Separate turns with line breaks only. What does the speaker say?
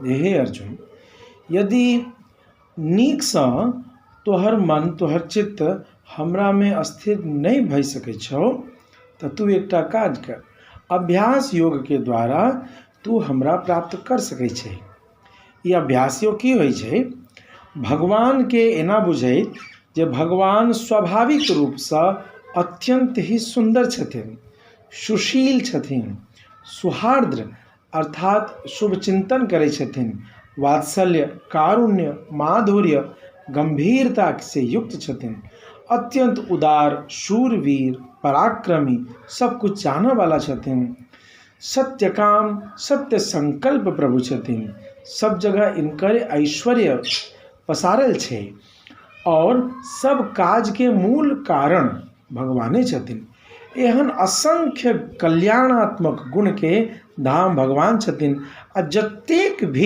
हे अर्जुन, यदि नीकसँ तोहर मन तोहर चित्त हमरा में स्थिर नहीं भऽ सकै छौ तऽ तू एकटा काज कर, अभ्यास योग के द्वारा तू हमरा प्राप्त कर सकै छै। ई अभ्यास योग की होइ छै? भगवान के एना बुझैत जे भगवान स्वाभाविक रूपसँ अत्यंत ही सुंदर छथिन, सुशील छथिन, सुहार्द्र अर्थात शुभ चिंतन करै छथिन, वात्सल्य, कारुण्य, माधुर्य, गंभीरता से युक्त छथिन, अत्यंत उदार, शूरवीर, पराक्रमी, सब कुछ जानने वाला छथिन, सत्यकाम, सत्य संकल्प प्रभु छथिन, सब जगह इनकर ऐश्वर्य पसारल छै और सब काज के मूल कारण भगवाने छथिन। एहन असंख्य कल्याणात्मक गुण के धाम भगवान छथिन आ जतेक भी